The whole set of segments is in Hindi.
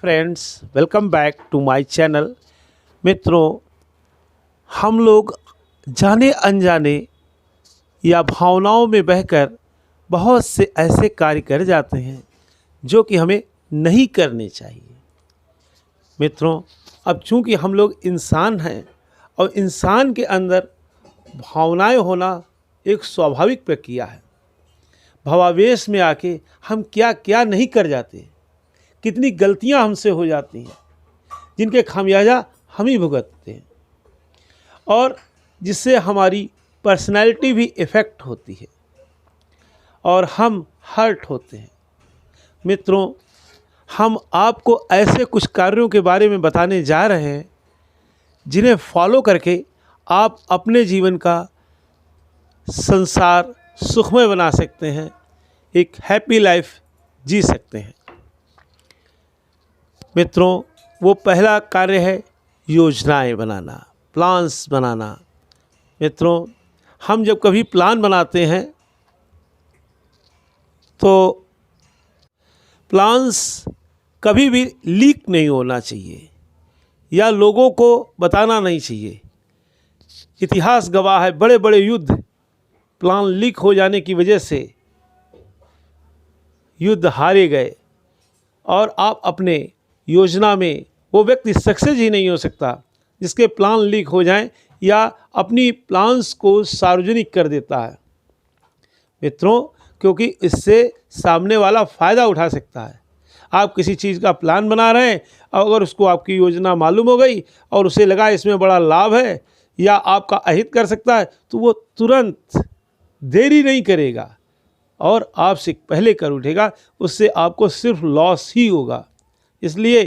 Friends, welcome back to my channel. मित्रों, हम लोग जाने अनजाने या भावनाओं में बहकर बहुत से ऐसे कार्य कर जाते हैं जो कि हमें नहीं करने चाहिए। मित्रों, अब चूंकि हम लोग इंसान हैं और इंसान के अंदर भावनाएं होना एक स्वाभाविक प्रक्रिया है। भावावेश में आके हम क्या क्या नहीं कर जाते, कितनी गलतियां हमसे हो जाती हैं जिनके खामियाजा हम ही भुगतते हैं और जिससे हमारी पर्सनैलिटी भी इफ़ेक्ट होती है और हम हर्ट होते हैं। मित्रों, हम आपको ऐसे कुछ कार्यों के बारे में बताने जा रहे हैं जिन्हें फॉलो करके आप अपने जीवन का संसार सुखमय बना सकते हैं, एक हैप्पी लाइफ जी सकते हैं। मित्रों, वो पहला कार्य है योजनाएं बनाना, प्लान्स बनाना। मित्रों, हम जब कभी प्लान बनाते हैं तो प्लान्स कभी भी लीक नहीं होना चाहिए या लोगों को बताना नहीं चाहिए। इतिहास गवाह है, बड़े बड़े युद्ध प्लान लीक हो जाने की वजह से युद्ध हारे गए और आप अपने योजना में वो व्यक्ति सक्सेस ही नहीं हो सकता जिसके प्लान लीक हो जाएं या अपनी प्लान्स को सार्वजनिक कर देता है। मित्रों, क्योंकि इससे सामने वाला फ़ायदा उठा सकता है। आप किसी चीज़ का प्लान बना रहे हैं और अगर उसको आपकी योजना मालूम हो गई और उसे लगा इसमें बड़ा लाभ है या आपका अहित कर सकता है, तो वो तुरंत देरी नहीं करेगा और आपसे पहले कर उठेगा। उससे आपको सिर्फ लॉस ही होगा। इसलिए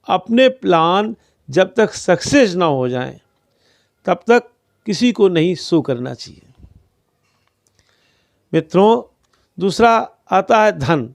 अपने प्लान जब तक सक्सेस ना हो जाएं तब तक किसी को नहीं शो करना चाहिए। मित्रों, दूसरा आता है धन,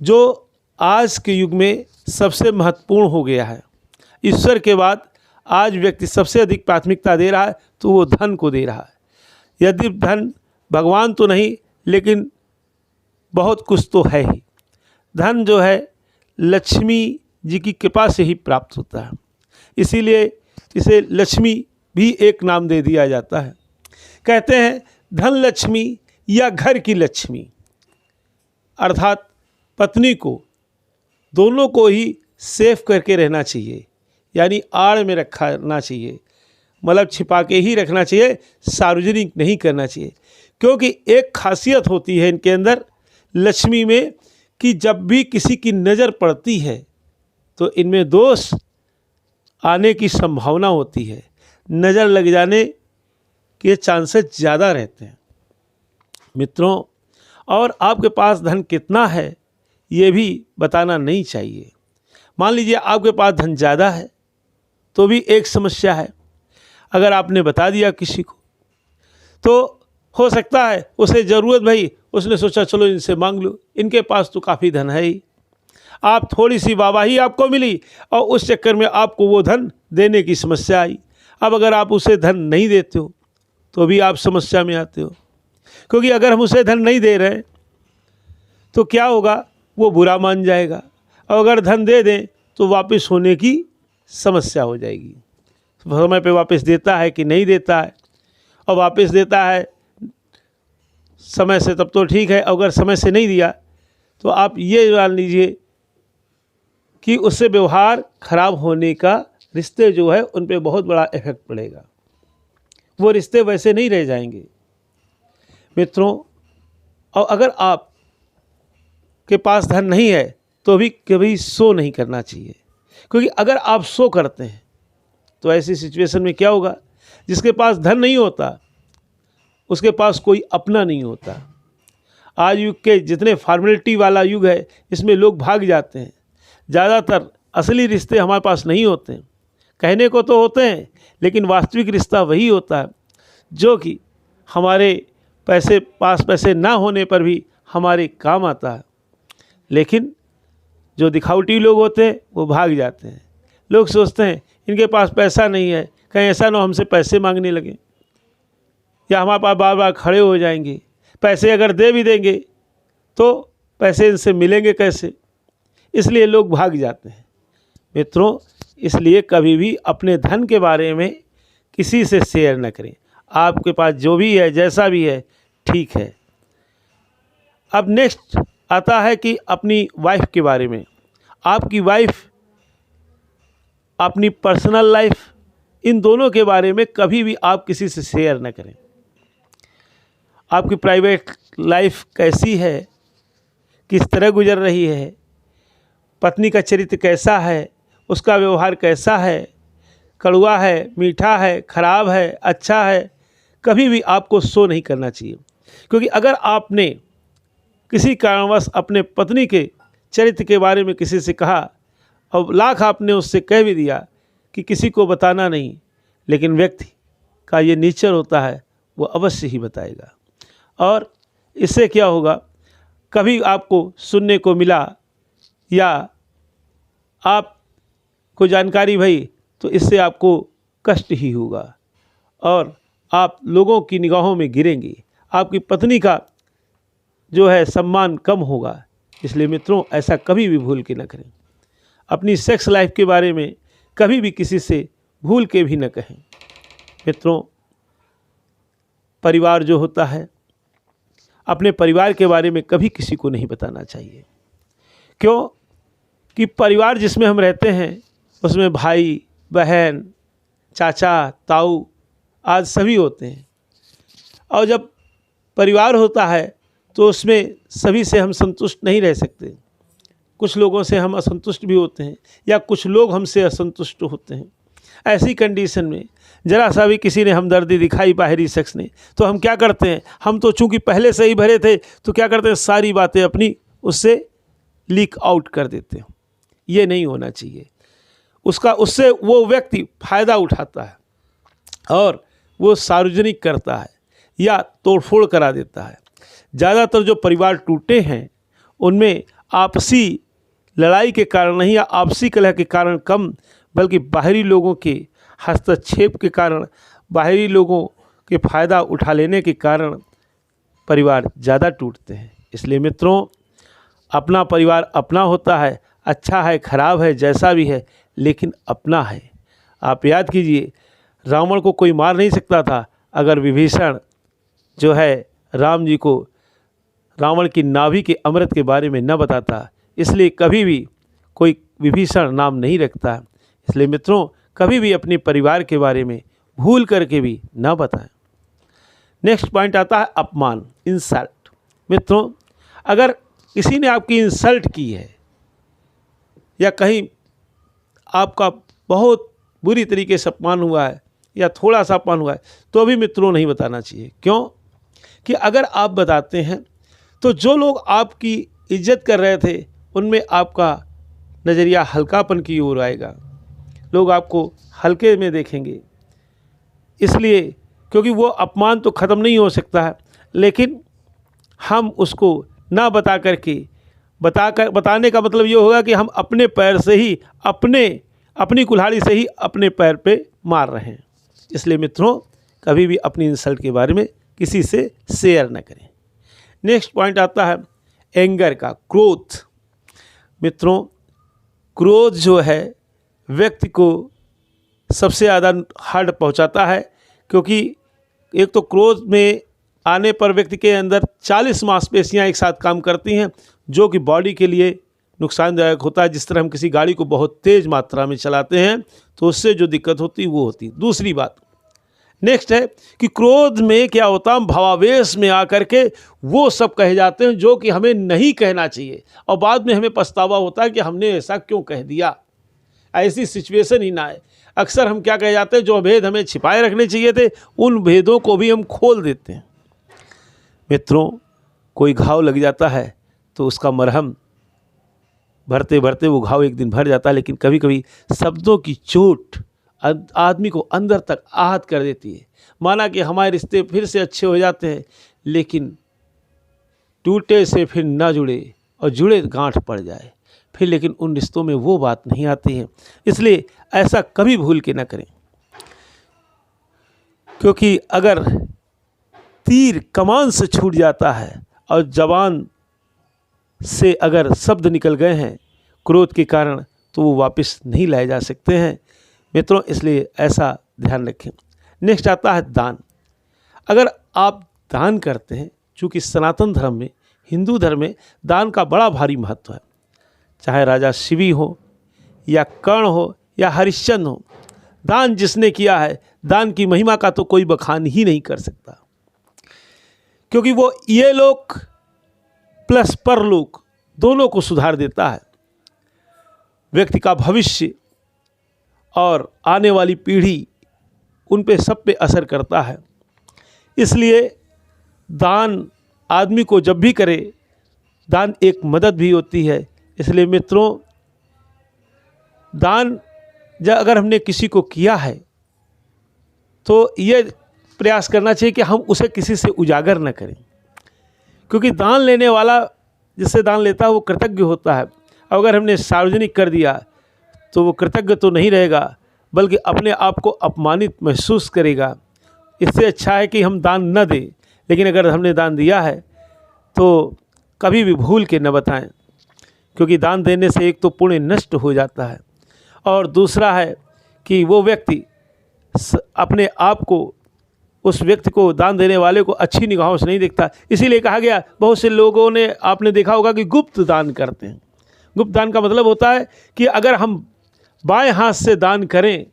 जो आज के युग में सबसे महत्वपूर्ण हो गया है। ईश्वर के बाद आज व्यक्ति सबसे अधिक प्राथमिकता दे रहा है तो वो धन को दे रहा है। यदि धन भगवान तो नहीं लेकिन बहुत कुछ तो है ही। धन जो है लक्ष्मी जी की कृपा से ही प्राप्त होता है, इसीलिए इसे लक्ष्मी भी एक नाम दे दिया जाता है। कहते हैं धन लक्ष्मी या घर की लक्ष्मी, अर्थात पत्नी को, दोनों को ही सेफ करके रहना चाहिए, यानी आड़ में रखना चाहिए, मतलब छिपा के ही रखना चाहिए, सार्वजनिक नहीं करना चाहिए। क्योंकि एक खासियत होती है इनके अंदर लक्ष्मी में कि जब भी किसी की नज़र पड़ती है तो इनमें दोष आने की संभावना होती है, नज़र लग जाने के चांसेस ज़्यादा रहते हैं। मित्रों, और आपके पास धन कितना है ये भी बताना नहीं चाहिए। मान लीजिए आपके पास धन ज़्यादा है तो भी एक समस्या है। अगर आपने बता दिया किसी को तो हो सकता है उसे ज़रूरत भाई, उसने सोचा चलो इनसे मांग लो, इनके पास तो काफ़ी धन है ही। आप थोड़ी सी वाहवाही आपको मिली और उस चक्कर में आपको वो धन देने की समस्या आई। अब अगर आप उसे धन नहीं देते हो तो भी आप समस्या में आते हो, क्योंकि अगर हम उसे धन नहीं दे रहे हैं तो क्या होगा, वो बुरा मान जाएगा, और अगर धन दे दें तो वापस होने की समस्या हो जाएगी। समय पे वापस देता है कि नहीं देता है, और वापस देता है समय से तब तो ठीक है, अगर समय से नहीं दिया तो आप ये जान लीजिए कि उससे व्यवहार खराब होने का, रिश्ते जो है उन पे बहुत बड़ा इफेक्ट पड़ेगा। वो रिश्ते वैसे नहीं रह जाएंगे। मित्रों, और अगर आप के पास धन नहीं है तो भी कभी शो नहीं करना चाहिए, क्योंकि अगर आप शो करते हैं तो ऐसी सिचुएशन में क्या होगा, जिसके पास धन नहीं होता उसके पास कोई अपना नहीं होता। आज युग के जितने फॉर्मेलिटी वाला युग है इसमें लोग भाग जाते हैं। ज़्यादातर असली रिश्ते हमारे पास नहीं होते हैं, कहने को तो होते हैं लेकिन वास्तविक रिश्ता वही होता है जो कि हमारे पैसे ना होने पर भी हमारे काम आता है। लेकिन जो दिखावटी लोग होते हैं वो भाग जाते हैं। लोग सोचते हैं इनके पास पैसा नहीं है, कहीं ऐसा ना हमसे पैसे मांगने लगे या हमारे पास बार बार खड़े हो जाएंगे। पैसे अगर दे भी देंगे तो पैसे इनसे मिलेंगे कैसे, इसलिए लोग भाग जाते हैं। मित्रों, इसलिए कभी भी अपने धन के बारे में किसी से शेयर न करें। आपके पास जो भी है, जैसा भी है, ठीक है। अब नेक्स्ट आता है कि अपनी वाइफ के बारे में। आपकी वाइफ, अपनी पर्सनल लाइफ, इन दोनों के बारे में कभी भी आप किसी से शेयर न करें। आपकी प्राइवेट लाइफ कैसी है, किस तरह गुजर रही है, पत्नी का चरित्र कैसा है, उसका व्यवहार कैसा है, कड़वा है, मीठा है, खराब है, अच्छा है, कभी भी आपको शो नहीं करना चाहिए। क्योंकि अगर आपने किसी कारणवश अपने पत्नी के चरित्र के बारे में किसी से कहा और लाख आपने उससे कह भी दिया कि किसी को बताना नहीं, लेकिन व्यक्ति का ये नेचर होता है, वो अवश्य ही बताएगा। और इससे क्या होगा, कभी आपको सुनने को मिला या आपको जानकारी भई तो इससे आपको कष्ट ही होगा और आप लोगों की निगाहों में गिरेंगे। आपकी पत्नी का जो है सम्मान कम होगा। इसलिए मित्रों, ऐसा कभी भी भूल के न करें। अपनी सेक्स लाइफ के बारे में कभी भी किसी से भूल के भी न कहें। मित्रों, परिवार जो होता है, अपने परिवार के बारे में कभी किसी को नहीं बताना चाहिए। क्यों कि परिवार जिसमें हम रहते हैं उसमें भाई, बहन, चाचा, ताऊ आज सभी होते हैं। और जब परिवार होता है तो उसमें सभी से हम संतुष्ट नहीं रह सकते। कुछ लोगों से हम असंतुष्ट भी होते हैं या कुछ लोग हमसे असंतुष्ट होते हैं। ऐसी कंडीशन में ज़रा सा भी किसी ने हमदर्दी दिखाई बाहरी शख्स ने, तो हम क्या करते हैं, हम तो चूंकि पहले से ही भरे थे तो क्या करते हैं, सारी बातें अपनी उससे लीक आउट कर देते हैं। ये नहीं होना चाहिए। उससे वो व्यक्ति फ़ायदा उठाता है और वो सार्वजनिक करता है या तोड़फोड़ करा देता है। ज़्यादातर जो परिवार टूटे हैं उनमें आपसी लड़ाई के कारण नहीं या आपसी कलह के कारण कम, बल्कि बाहरी लोगों के हस्तक्षेप के कारण, बाहरी लोगों के फ़ायदा उठा लेने के कारण परिवार ज़्यादा टूटते हैं। इसलिए मित्रों, अपना परिवार अपना होता है, अच्छा है, खराब है, जैसा भी है, लेकिन अपना है। आप याद कीजिए, रावण को कोई मार नहीं सकता था अगर विभीषण जो है राम जी को रावण की नाभि के अमृत के बारे में न बताता। इसलिए कभी भी कोई विभीषण नाम नहीं रखता। इसलिए मित्रों, कभी भी अपने परिवार के बारे में भूल करके भी ना बताएं। नेक्स्ट पॉइंट आता है अपमान, इंसल्ट। मित्रों, अगर किसी ने आपकी इंसल्ट की है या कहीं आपका बहुत बुरी तरीके से अपमान हुआ है या थोड़ा सा अपमान हुआ है, तो भी मित्रों नहीं बताना चाहिए। क्यों कि अगर आप बताते हैं तो जो लोग आपकी इज्जत कर रहे थे उनमें आपका नज़रिया हल्कापन की ओर आएगा, लोग आपको हल्के में देखेंगे। इसलिए क्योंकि वो अपमान तो ख़त्म नहीं हो सकता है, लेकिन हम उसको ना बता करके बताने का मतलब ये होगा कि हम अपने पैर से ही अपनी कुल्हाड़ी से ही अपने पैर पे मार रहे हैं। इसलिए मित्रों, कभी भी अपनी इंसल्ट के बारे में किसी से शेयर न करें। नेक्स्ट पॉइंट आता है एंगर का, क्रोध। मित्रों, क्रोध जो है व्यक्ति को सबसे ज़्यादा हार्ड पहुंचाता है, क्योंकि एक तो क्रोध में आने पर व्यक्ति के अंदर 40 मांसपेशियां एक साथ काम करती हैं, जो कि बॉडी के लिए नुकसानदायक होता है। जिस तरह हम किसी गाड़ी को बहुत तेज़ मात्रा में चलाते हैं तो उससे जो दिक्कत होती है वो होती है। दूसरी बात नेक्स्ट है कि क्रोध में क्या होता है, हम भावावेश में आकर के वो सब कह जाते हैं जो कि हमें नहीं कहना चाहिए, और बाद में हमें पछतावा होता है कि हमने ऐसा क्यों कह दिया। ऐसी सिचुएशन ही ना आए। अक्सर हम क्या कह जाते हैं, जो भेद हमें छिपाए रखने चाहिए थे उन भेदों को भी हम खोल देते हैं। मित्रों, कोई घाव लग जाता है तो उसका मरहम भरते भरते वो घाव एक दिन भर जाता है, लेकिन कभी कभी शब्दों की चोट आदमी को अंदर तक आहत कर देती है। माना कि हमारे रिश्ते फिर से अच्छे हो जाते हैं, लेकिन टूटे से फिर ना जुड़े और जुड़े गांठ पड़ जाए फिर, लेकिन उन रिश्तों में वो बात नहीं आती है। इसलिए ऐसा कभी भूल के ना करें, क्योंकि अगर तीर कमान से छूट जाता है और जबान से अगर शब्द निकल गए हैं, क्रोध के कारण तो वो वापस नहीं लाए जा सकते हैं मित्रों, इसलिए ऐसा ध्यान रखें। नेक्स्ट आता है दान। अगर आप दान करते हैं, चूँकि सनातन धर्म में, हिंदू धर्म में दान का बड़ा भारी महत्व है, चाहे राजा शिवी हो या कर्ण हो या हरिश्चंद्र हो, दान जिसने किया है, दान की महिमा का तो कोई बखान ही नहीं कर सकता, क्योंकि वो ये लोक प्लस परलोक दोनों को सुधार देता है, व्यक्ति का भविष्य और आने वाली पीढ़ी, उन पे सब पे असर करता है। इसलिए दान आदमी को जब भी करे, दान एक मदद भी होती है। इसलिए मित्रों, दान अगर हमने किसी को किया है तो ये प्रयास करना चाहिए कि हम उसे किसी से उजागर न करें, क्योंकि दान लेने वाला जिससे दान लेता है वो कृतज्ञ होता है। अगर हमने सार्वजनिक कर दिया तो वो कृतज्ञ तो नहीं रहेगा, बल्कि अपने आप को अपमानित महसूस करेगा। इससे अच्छा है कि हम दान न दें, लेकिन अगर हमने दान दिया है तो कभी भी भूल के न बताएं, क्योंकि दान देने से एक तो पुण्य नष्ट हो जाता है, और दूसरा है कि वो व्यक्ति अपने आप को, उस व्यक्ति को, दान देने वाले को अच्छी निगाहों से नहीं देखता। इसीलिए कहा गया, बहुत से लोगों ने, आपने देखा होगा कि गुप्त दान करते हैं। गुप्त दान का मतलब होता है कि अगर हम बाएं हाथ से दान करें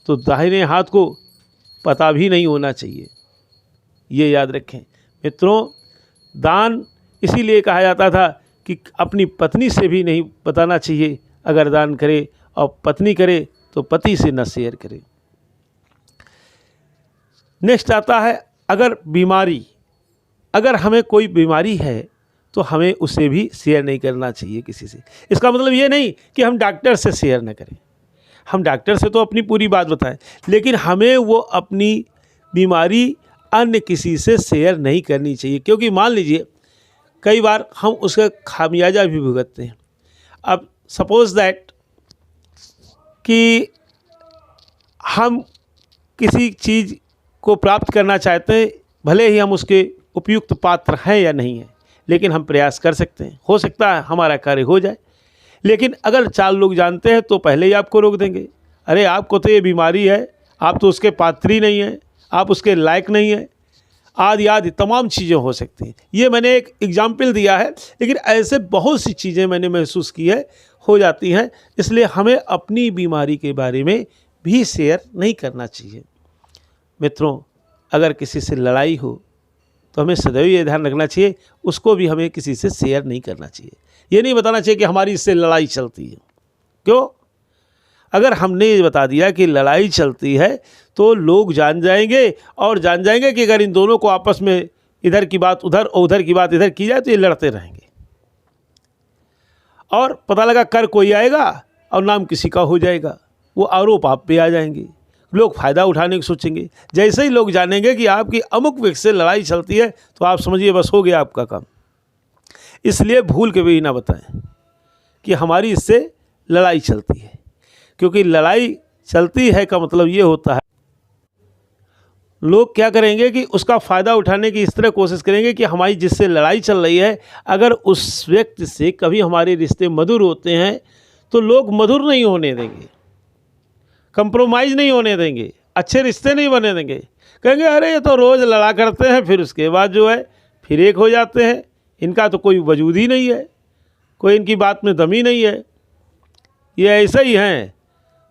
तो दाहिने हाथ को पता भी नहीं होना चाहिए, ये याद रखें मित्रों। दान इसीलिए कहा जाता था कि अपनी पत्नी से भी नहीं बताना चाहिए अगर दान करे, और पत्नी करे तो पति से न शेयर करे। नेक्स्ट आता है, अगर बीमारी, अगर हमें कोई बीमारी है तो हमें उसे भी शेयर नहीं करना चाहिए किसी से। इसका मतलब ये नहीं कि हम डॉक्टर से शेयर न करें, हम डॉक्टर से तो अपनी पूरी बात बताएं, लेकिन हमें वो अपनी बीमारी अन्य किसी से शेयर नहीं करनी चाहिए, क्योंकि मान लीजिए कई बार हम उसका खामियाजा भी भुगतते हैं। अब सपोज़ दैट कि हम किसी चीज़ को प्राप्त करना चाहते हैं, भले ही हम उसके उपयुक्त पात्र हैं या नहीं हैं, लेकिन हम प्रयास कर सकते हैं, हो सकता है हमारा कार्य हो जाए। लेकिन अगर 4 लोग जानते हैं तो पहले ही आपको रोक देंगे, अरे आपको तो ये बीमारी है, आप तो उसके पात्र ही नहीं हैं, आप उसके लायक नहीं हैं, आदि आदि तमाम चीज़ें हो सकती हैं। ये मैंने एक एग्जाम्पल दिया है, लेकिन ऐसे बहुत सी चीज़ें मैंने महसूस की है, हो जाती हैं। इसलिए हमें अपनी बीमारी के बारे में भी शेयर नहीं करना चाहिए। मित्रों, अगर किसी से लड़ाई हो तो हमें सदैव ये ध्यान रखना चाहिए, उसको भी हमें किसी से शेयर नहीं करना चाहिए। ये नहीं बताना चाहिए कि हमारी इससे लड़ाई चलती है। क्यों? अगर हमने ये बता दिया कि लड़ाई चलती है तो लोग जान जाएंगे, और जान जाएंगे कि अगर इन दोनों को आपस में इधर की बात उधर और उधर की बात इधर की जाए तो ये लड़ते रहेंगे, और पता लगा कर कोई आएगा और नाम किसी का हो जाएगा, वो आरोप आप पे आ जाएंगे, लोग फ़ायदा उठाने की सोचेंगे। जैसे ही लोग जानेंगे कि आपकी अमुक व्यक्ति से लड़ाई चलती है तो आप समझिए बस हो गया आपका काम। इसलिए भूल के भी ना बताएं कि हमारी इससे लड़ाई चलती है, क्योंकि लड़ाई चलती है का मतलब ये होता है लोग क्या करेंगे कि उसका फ़ायदा उठाने की इस तरह कोशिश करेंगे कि हमारी जिससे लड़ाई चल रही है, अगर उस व्यक्ति से कभी हमारे रिश्ते मधुर होते हैं तो लोग मधुर नहीं होने देंगे, कंप्रोमाइज़ नहीं होने देंगे, अच्छे रिश्ते नहीं बने देंगे। कहेंगे अरे ये तो रोज़ लड़ा करते हैं, फिर उसके बाद जो है फिर एक हो जाते हैं, इनका तो कोई वजूद ही नहीं है, कोई इनकी बात में दम ही नहीं है, ये ऐसे ही हैं।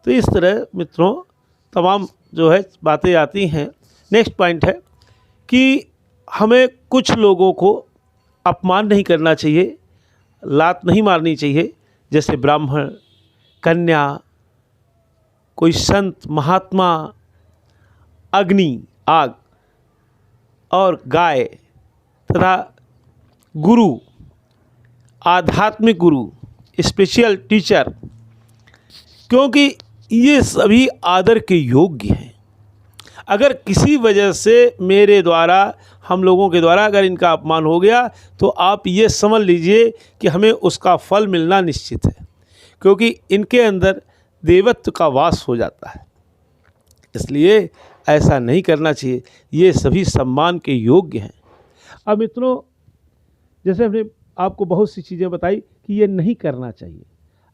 तो इस तरह मित्रों तमाम जो है बातें आती हैं। नेक्स्ट पॉइंट है कि हमें कुछ लोगों को अपमान नहीं करना चाहिए, लात नहीं मारनी चाहिए, जैसे ब्राह्मण, कन्या, कोई संत महात्मा, अग्नि आग, और गाय तथा गुरु, आध्यात्मिक गुरु, स्पिरिचुअल टीचर, क्योंकि ये सभी आदर के योग्य हैं। अगर किसी वजह से मेरे द्वारा, हम लोगों के द्वारा अगर इनका अपमान हो गया तो आप ये समझ लीजिए कि हमें उसका फल मिलना निश्चित है, क्योंकि इनके अंदर देवत्व का वास हो जाता है। इसलिए ऐसा नहीं करना चाहिए, ये सभी सम्मान के योग्य हैं। अब मित्रों, जैसे हमने आपको बहुत सी चीज़ें बताई कि ये नहीं करना चाहिए,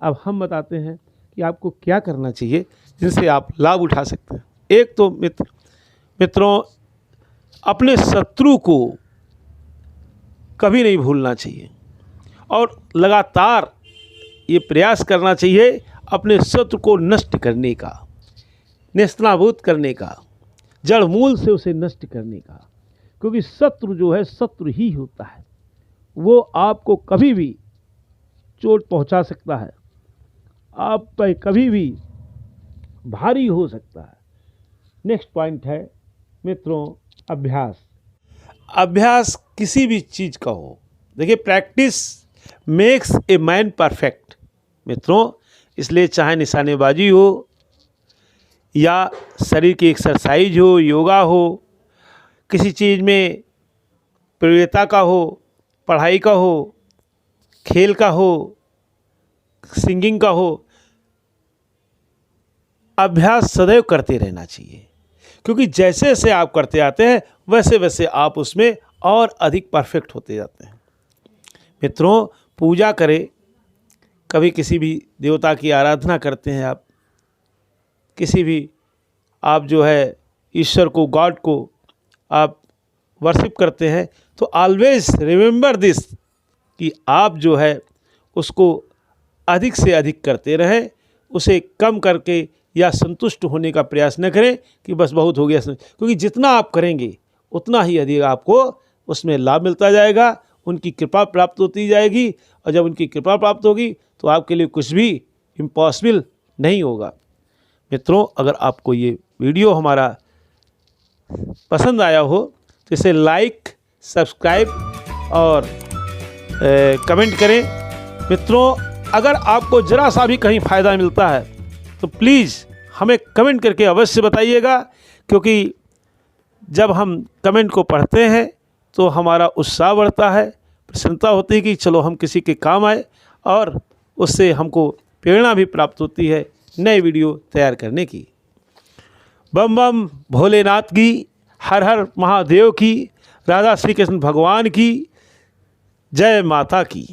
अब हम बताते हैं कि आपको क्या करना चाहिए जिनसे आप लाभ उठा सकते हैं। एक तो मित्रों, अपने शत्रु को कभी नहीं भूलना चाहिए और लगातार ये प्रयास करना चाहिए अपने शत्रु को नष्ट करने का, नेस्तनाबूद करने का, जड़ मूल से उसे नष्ट करने का। क्योंकि शत्रु जो है शत्रु ही होता है, वो आपको कभी भी चोट पहुंचा सकता है, आप पे कभी भी भारी हो सकता है। नेक्स्ट पॉइंट है मित्रों अभ्यास। अभ्यास किसी भी चीज़ का हो, देखिए practice makes a man perfect मित्रों। इसलिए चाहे निशानेबाजी हो या शरीर की एक्सरसाइज हो, योगा हो, किसी चीज़ में प्रियता का हो, पढ़ाई का हो, खेल का हो, सिंगिंग का हो, अभ्यास सदैव करते रहना चाहिए। क्योंकि जैसे जैसे आप करते आते हैं वैसे वैसे आप उसमें और अधिक परफेक्ट होते जाते हैं। मित्रों, पूजा करें, कभी किसी भी देवता की आराधना करते हैं आप, किसी भी आप जो है ईश्वर को, गॉड को आप वर्शिप करते हैं, तो ऑलवेज रिमेंबर दिस कि आप जो है उसको अधिक से अधिक करते रहें, उसे कम करके या संतुष्ट होने का प्रयास न करें कि बस बहुत हो गया। क्योंकि जितना आप करेंगे उतना ही अधिक आपको उसमें लाभ मिलता जाएगा, उनकी कृपा प्राप्त होती जाएगी, और जब उनकी कृपा प्राप्त होगी तो आपके लिए कुछ भी इम्पॉसिबल नहीं होगा। मित्रों, अगर आपको ये वीडियो हमारा पसंद आया हो तो इसे लाइक, सब्सक्राइब और कमेंट करें। मित्रों, अगर आपको ज़रा सा भी कहीं फ़ायदा मिलता है तो प्लीज़ हमें कमेंट करके अवश्य बताइएगा, क्योंकि जब हम कमेंट को पढ़ते हैं तो हमारा उत्साह बढ़ता है, प्रसन्नता होती है कि चलो हम किसी के काम आए, और उससे हमको प्रेरणा भी प्राप्त होती है नए वीडियो तैयार करने की। बम बम भोलेनाथ की, हर हर महादेव की, राधा श्री कृष्ण भगवान की जय माता की।